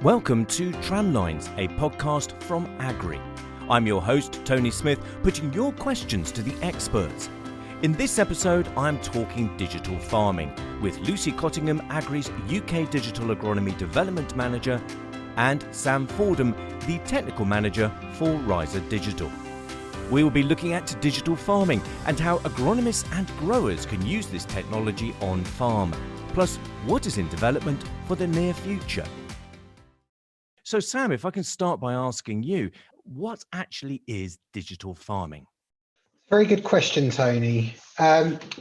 Welcome to Tramlines, a podcast from Agrii. I'm your host, Tony Smith, putting your questions to the experts. In this episode, I'm talking digital farming with Lucy Cottingham, Agrii's UK Digital Agronomy Development Manager, and Sam Fordham, the Technical Manager for RHIZA Digital. We will be looking at digital farming and how agronomists and growers can use this technology on farm, plus what is in development for the near future. So Sam, if I can start by asking you, what actually is digital farming? Very good question, Tony.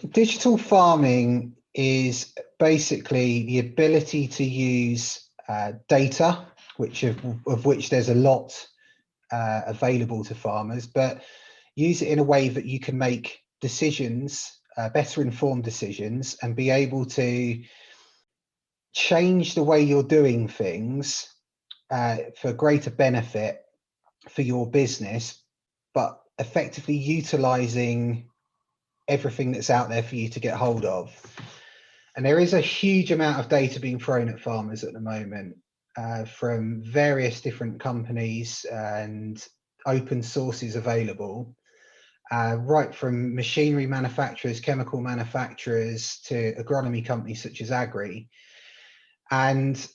Digital farming is basically the ability to use data, of which there's a lot available to farmers, but use it in a way that you can make decisions, better informed decisions, and be able to change the way you're doing things for greater benefit for your business, but effectively utilizing everything that's out there for you to get hold of. And there is a huge amount of data being thrown at farmers at the moment from various different companies and open sources available, right from machinery manufacturers, chemical manufacturers, to agronomy companies such as Agrii. And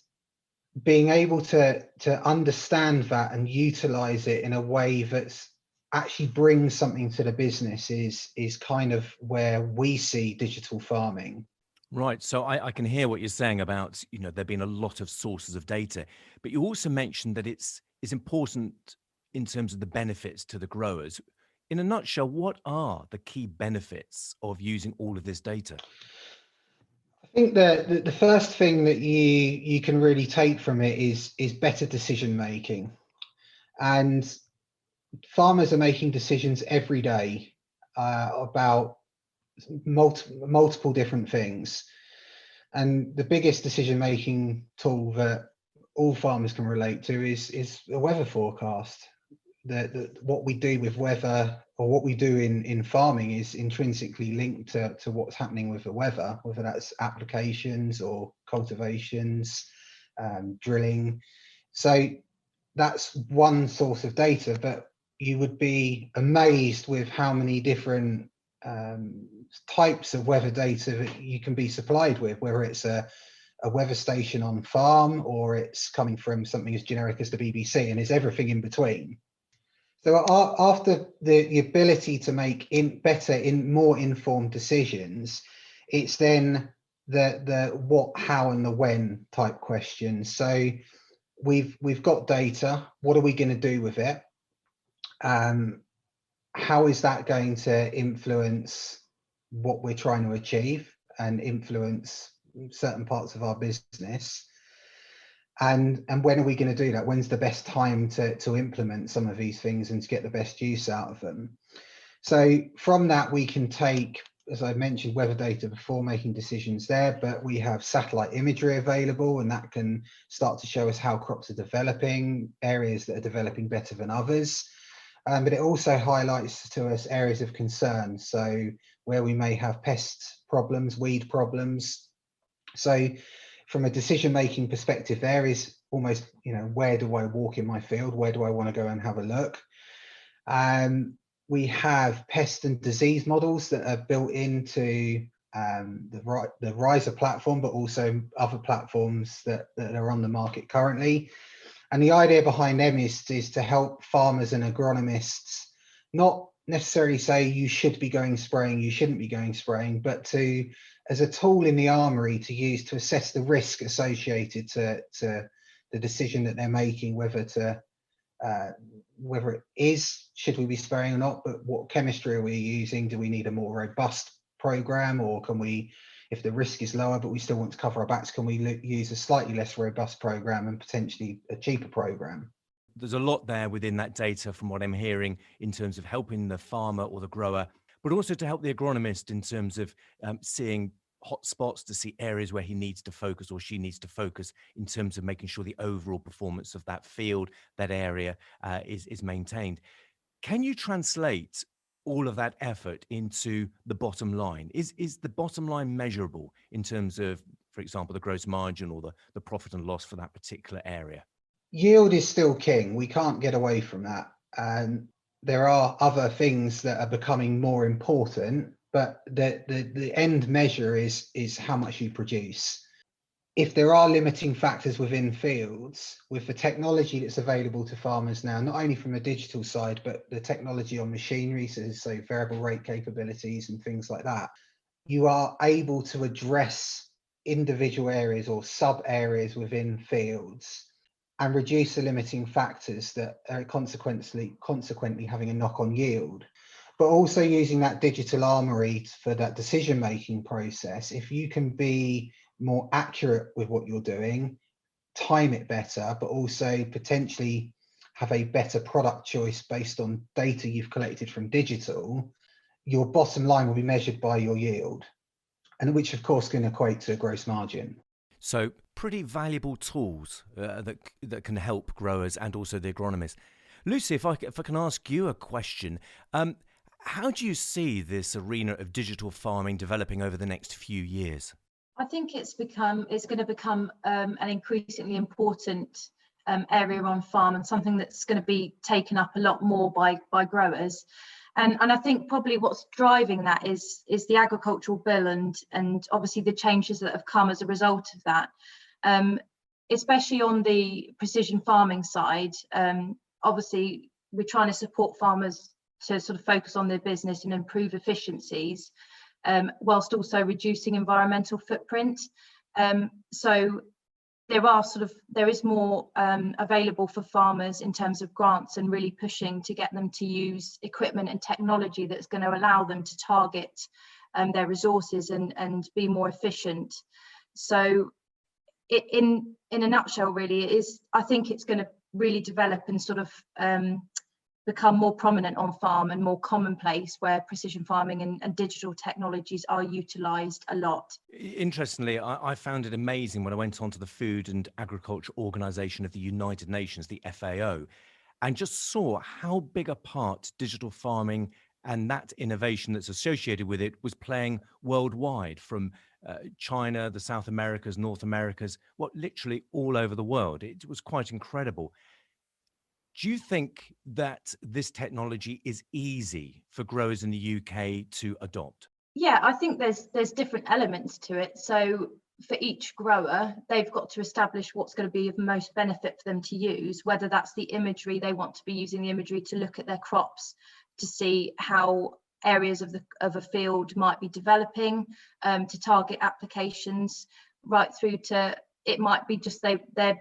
being able to understand that and utilize it in a way that's actually brings something to the business is kind of where we see digital farming. Right. So I can hear what you're saying about, there being a lot of sources of data, but you also mentioned that it's important in terms of the benefits to the growers. In a nutshell, what are the key benefits of using all of this data? I think the first thing that you can really take from it is better decision making. And farmers are making decisions every day about multiple different things. And the biggest decision making tool that all farmers can relate to is a weather forecast. What we do with weather, or what we do in farming, is intrinsically linked to what's happening with the weather, whether that's applications or cultivations, drilling. So that's one source of data, but you would be amazed with how many different types of weather data that you can be supplied with, whether it's a weather station on farm or it's coming from something as generic as the BBC, and it's everything in between. So after the ability to make more informed decisions, it's then the what, how, and the when type questions. So we've got data. What are we going to do with it? How is that going to influence what we're trying to achieve and influence certain parts of our business? And when are we going to do that? When's the best time to implement some of these things and to get the best use out of them? So from that, we can take, as I mentioned, weather data before making decisions there, but we have satellite imagery available, and that can start to show us how crops are developing, areas that are developing better than others. But it also highlights to us areas of concern, so where we may have pest problems, weed problems. So from a decision-making perspective, there is almost, where do I walk in my field? Where do I want to go and have a look? We have pest and disease models that are built into the RHIZA platform, but also other platforms that are on the market currently. And the idea behind them is to help farmers and agronomists not necessarily say you should be going spraying, you shouldn't be going spraying, but as a tool in the armory to use to assess the risk associated to the decision that they're making, whether it is, should we be spraying or not, but what chemistry are we using? Do we need a more robust program, or can we, if the risk is lower but we still want to cover our backs, can we use a slightly less robust program and potentially a cheaper program? There's a lot there within that data from what I'm hearing in terms of helping the farmer or the grower, but also to help the agronomist in terms of seeing hot spots, to see areas where he needs to focus or she needs to focus in terms of making sure the overall performance of that field, that area is maintained. Can you translate all of that effort into the bottom line? Is the bottom line measurable in terms of, for example, the gross margin or the profit and loss for that particular area? Yield is still king. We can't get away from that. And there are other things that are becoming more important, but the end measure is how much you produce. If there are limiting factors within fields, with the technology that's available to farmers now, not only from the digital side, but the technology on machinery, so variable rate capabilities and things like that, you are able to address individual areas or sub areas within fields and reduce the limiting factors that are consequently having a knock on yield. But also using that digital armory for that decision making process. If you can be more accurate with what you're doing, time it better, but also potentially have a better product choice based on data you've collected from digital, your bottom line will be measured by your yield, and which of course can equate to a gross margin. So pretty valuable tools that can help growers and also the agronomists. Lucy, if I can ask you a question, how do you see this arena of digital farming developing over the next few years? I think it's going to become an increasingly important area on farm, and something that's going to be taken up a lot more by growers. And I think probably what's driving that is the agricultural bill and obviously the changes that have come as a result of that, especially on the precision farming side. Obviously, we're trying to support farmers to sort of focus on their business and improve efficiencies, whilst also reducing environmental footprint. So there is more available for farmers in terms of grants, and really pushing to get them to use equipment and technology that's going to allow them to target their resources and be more efficient. So in a nutshell, really, I think it's going to really develop and sort of become more prominent on farm and more commonplace, where precision farming and digital technologies are utilised a lot. Interestingly, I found it amazing when I went on to the Food and Agriculture Organization of the United Nations, the FAO, and just saw how big a part digital farming and that innovation that's associated with it was playing worldwide, from China, the South Americas, North Americas, literally all over the world. It was quite incredible. Do you think that this technology is easy for growers in the UK to adopt? Yeah, I think there's different elements to it. So for each grower, they've got to establish what's going to be of most benefit for them to use, whether that's the imagery, they want to be using the imagery to look at their crops, to see how areas of a field might be developing, to target applications, right through to it might be just they're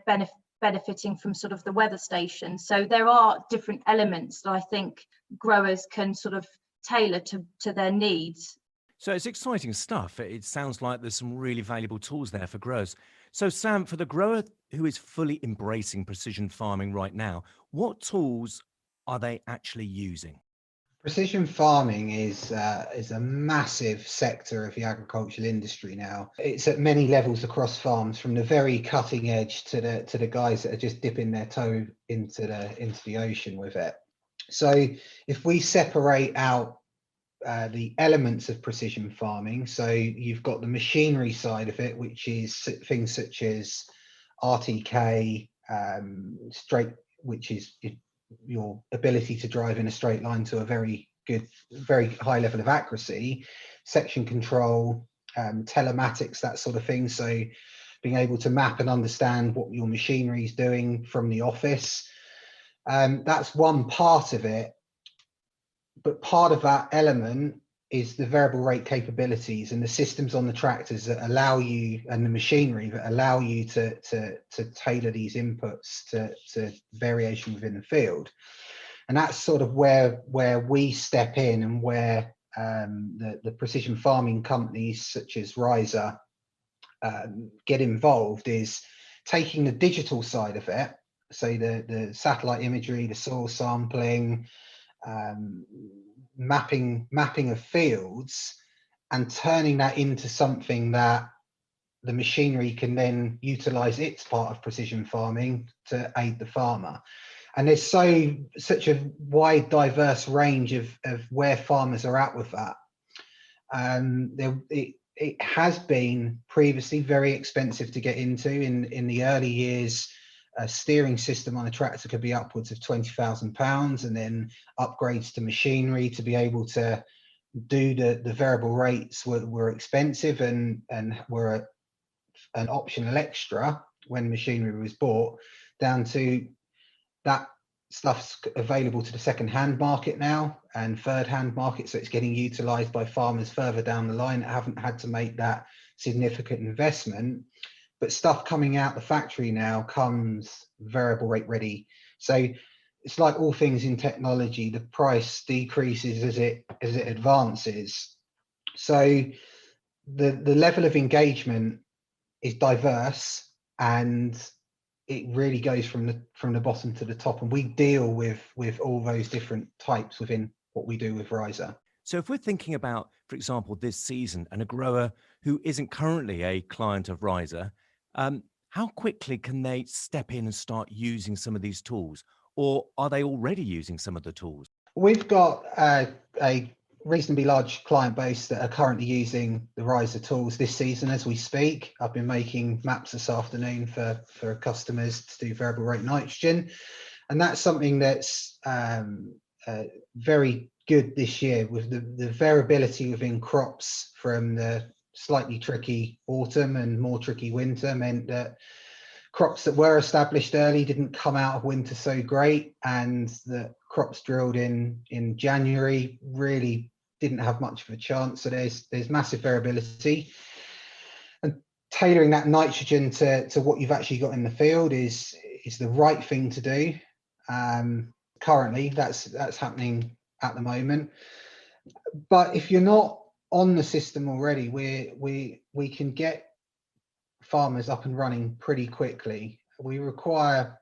benefiting from sort of the weather station. So there are different elements that I think growers can sort of tailor to their needs. So it's exciting stuff. It sounds like there's some really valuable tools there for growers. So Sam, for the grower who is fully embracing precision farming right now, what tools are they actually using? Precision farming is a massive sector of the agricultural industry now. It's at many levels across farms, from the very cutting edge to the guys that are just dipping their toe into the ocean with it. So if we separate out the elements of precision farming, so you've got the machinery side of it, which is things such as RTK, which is your ability to drive in a straight line to a very high level of accuracy, section control, telematics, that sort of thing. So being able to map and understand what your machinery is doing from the office. That's one part of it. But part of that element is the variable rate capabilities and the systems on the tractors that allow you, and the machinery that allow you to tailor these inputs to variation within the field. And that's sort of where we step in, and where the precision farming companies such as RHIZA get involved, is taking the digital side of it, so the satellite imagery, the soil sampling, mapping of fields, and turning that into something that the machinery can then utilize its part of precision farming to aid the farmer. And there's such a wide, diverse range of where farmers are at with that. It has been previously very expensive to get into. In the early years a steering system on a tractor could be upwards of £20,000, and then upgrades to machinery to be able to do the variable rates were expensive and were an optional extra when machinery was bought, down to that stuff's available to the second-hand market now and third-hand market, so it's getting utilised by farmers further down the line that haven't had to make that significant investment. But stuff coming out the factory now comes variable rate ready. So it's like all things in technology, the price decreases as it advances. So the level of engagement is diverse, and it really goes from the bottom to the top, and we deal with all those different types within what we do with RHIZA. So if we're thinking about, for example, this season, and a grower who isn't currently a client of RHIZA, how quickly can they step in and start using some of these tools, or are they already using some of the tools? We've got a reasonably large client base that are currently using the RHIZA tools this season as we speak. I've been making maps this afternoon for customers to do variable rate nitrogen, and that's something that's very good this year, with the variability within crops from the slightly tricky autumn and more tricky winter meant that crops that were established early didn't come out of winter so great, and the crops drilled in January really didn't have much of a chance. So there's massive variability, and tailoring that nitrogen to what you've actually got in the field is the right thing to do. Currently, that's happening at the moment. But if you're not on the system already, we can get farmers up and running pretty quickly. We require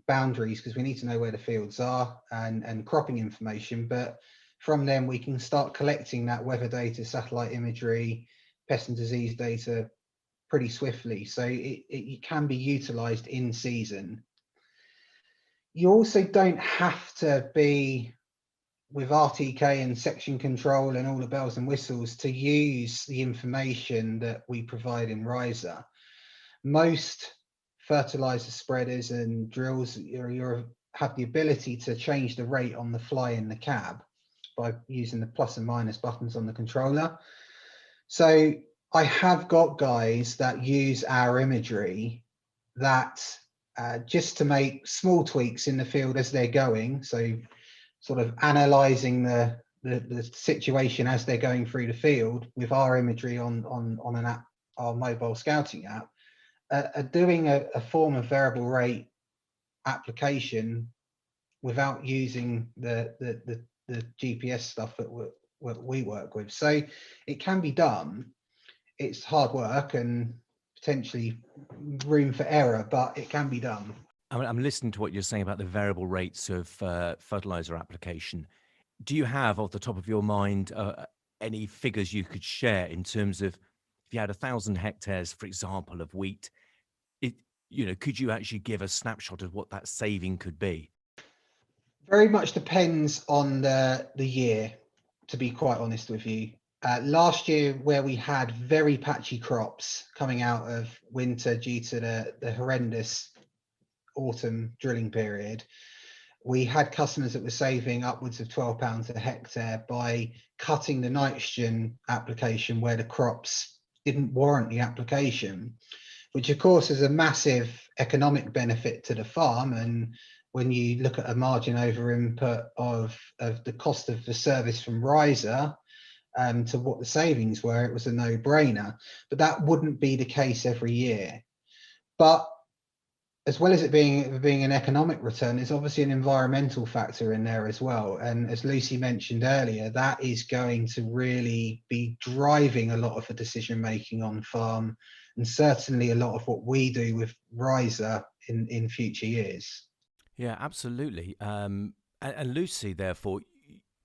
boundaries because we need to know where the fields are and cropping information, but from them we can start collecting that weather data, satellite imagery, pest and disease data pretty swiftly, so it can be utilized in season. You also don't have to be with RTK and section control and all the bells and whistles to use the information that we provide in RHIZA. Most fertilizer spreaders and drills you have the ability to change the rate on the fly in the cab by using the plus and minus buttons on the controller. So I have got guys that use our imagery that just to make small tweaks in the field as they're going, so sort of analyzing the situation as they're going through the field with our imagery on an app, our mobile scouting app, are doing a form of variable rate application without using the GPS stuff that we work with. So it can be done. It's hard work and potentially room for error, but it can be done. I'm listening to what you're saying about the variable rates of fertilizer application. Do you have, off the top of your mind, any figures you could share in terms of, if you had 1,000 hectares, for example, of wheat, could you actually give a snapshot of what that saving could be? Very much depends on the year, to be quite honest with you. Last year, where we had very patchy crops coming out of winter due to the horrendous autumn drilling period, we had customers that were saving upwards of £12 a hectare by cutting the nitrogen application where the crops didn't warrant the application, which of course is a massive economic benefit to the farm. And when you look at a margin over input of the cost of the service from RHIZA to what the savings were, it was a no-brainer. But that wouldn't be the case every year. But as well as it being an economic return, there's obviously an environmental factor in there as well. And as Lucy mentioned earlier, that is going to really be driving a lot of the decision making on farm, and certainly a lot of what we do with RHIZA in future years. Yeah, absolutely. And Lucy, therefore,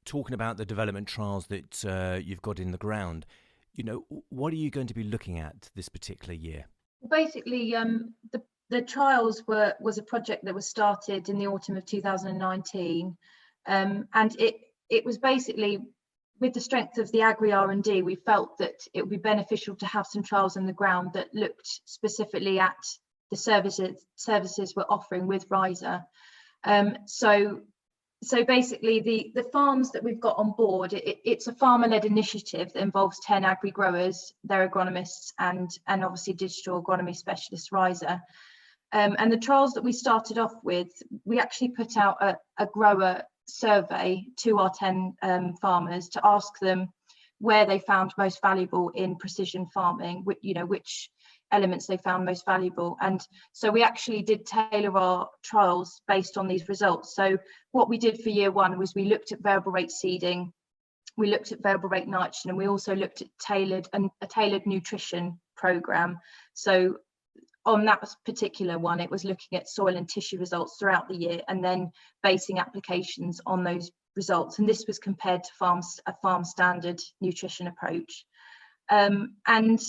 talking about the development trials that you've got in the ground, what are you going to be looking at this particular year? Basically, the trials was a project that was started in the autumn of 2019, and it was basically, with the strength of the Agrii R&D, we felt that it would be beneficial to have some trials in the ground that looked specifically at the services we're offering with RHIZA. So basically, the farms that we've got on board, it's a farmer-led initiative that involves 10 Agrii growers, their agronomists, and obviously digital agronomy specialists, RHIZA. And the trials that we started off with, we actually put out a grower survey to our 10 farmers to ask them where they found most valuable in precision farming, which elements they found most valuable. And so we actually did tailor our trials based on these results. So what we did for year one was we looked at variable rate seeding, we looked at variable rate nitrogen, and we also looked at a tailored nutrition program. So on that particular one, it was looking at soil and tissue results throughout the year and then basing applications on those results. And this was compared to a farm standard nutrition approach. And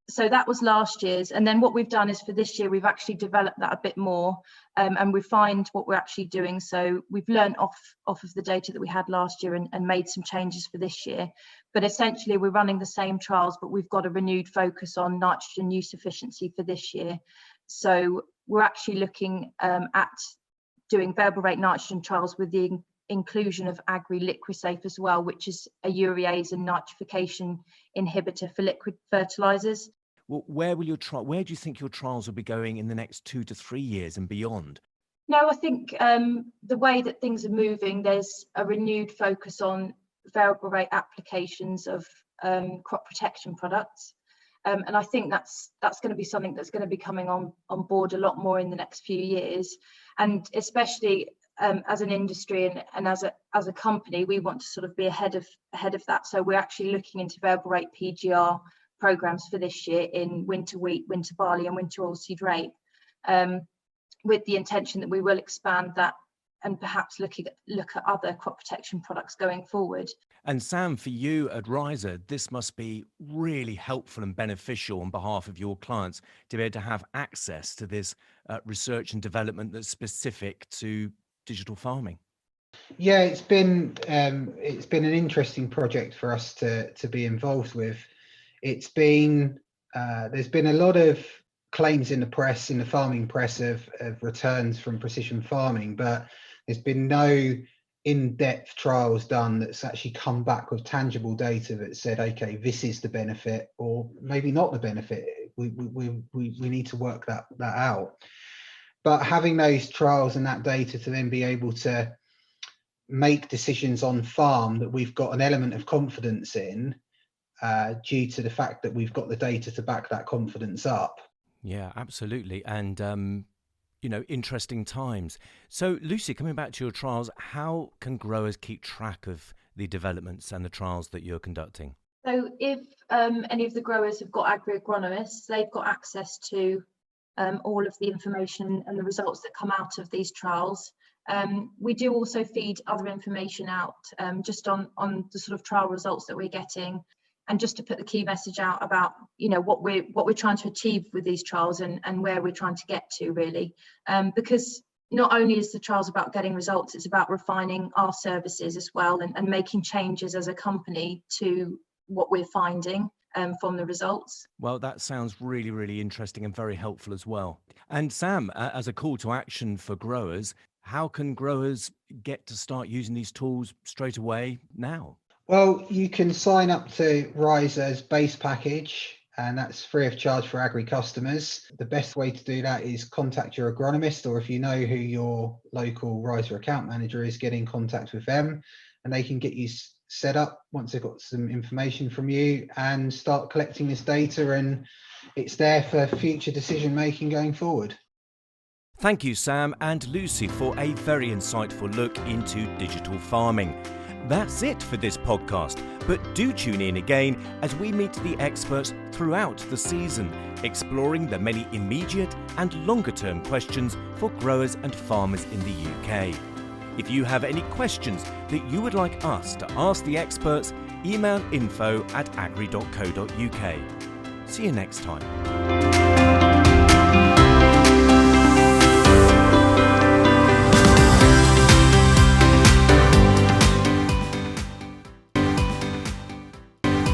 so that was last year's. And then what we've done is for this year, we've actually developed that a bit more and refined what we're actually doing. So we've learned off of the data that we had last year and made some changes for this year. But essentially, we're running the same trials, but we've got a renewed focus on nitrogen use efficiency for this year. So we're actually looking at doing variable rate nitrogen trials with the inclusion of Agrii LiquiSafe as well, which is a urease and nitrification inhibitor for liquid fertilizers. Well, where do you think your trials will be going in the next 2 to 3 years and beyond? No, I think the way that things are moving, there's a renewed focus on variable rate applications of crop protection products. And I think that's going to be something that's going to be coming on board a lot more in the next few years. And especially as an industry and as a company, we want to sort of be ahead of that. So we're actually looking into variable rate PGR programs for this year in winter wheat, winter barley, and winter oilseed rape, with the intention that we will expand that and perhaps look at other crop protection products going forward. And Sam, for you at RHIZA, this must be really helpful and beneficial on behalf of your clients to be able to have access to this research and development that's specific to digital farming. Yeah, it's been an interesting project for us to be involved with. It's been there's been a lot of claims in the farming press of returns from precision farming, but there's been no in-depth trials done that's actually come back with tangible data that said, okay, this is the benefit, or maybe not the benefit. We need to work that out. But having those trials and that data to then be able to make decisions on farm that we've got an element of confidence in, due to the fact that we've got the data to back that confidence up. Yeah, absolutely. And, interesting times. So, Lucy, coming back to your trials, how can growers keep track of the developments and the trials that you're conducting? So if any of the growers have got Agrii agronomists, they've got access to all of the information and the results that come out of these trials. We do also feed other information out just on the sort of trial results that we're getting, and just to put the key message out about what we're trying to achieve with these trials and where we're trying to get to, really, because not only is the trials about getting results, it's about refining our services as well and making changes as a company to what we're finding from the results. Well, that sounds really, really interesting and very helpful as well. And Sam, as a call to action for growers, how can growers get to start using these tools straight away now? Well, you can sign up to RHIZA's base package, and that's free of charge for Agrii customers. The best way to do that is contact your agronomist, or if you know who your local RHIZA account manager is, get in contact with them, and they can get you set up once they've got some information from you and start collecting this data, and it's there for future decision making going forward. Thank you, Sam and Lucy, for a very insightful look into digital farming. That's it for this podcast, but do tune in again as we meet the experts throughout the season, exploring the many immediate and longer-term questions for growers and farmers in the UK. If you have any questions that you would like us to ask the experts, email info@agrii.co.uk. See you next time.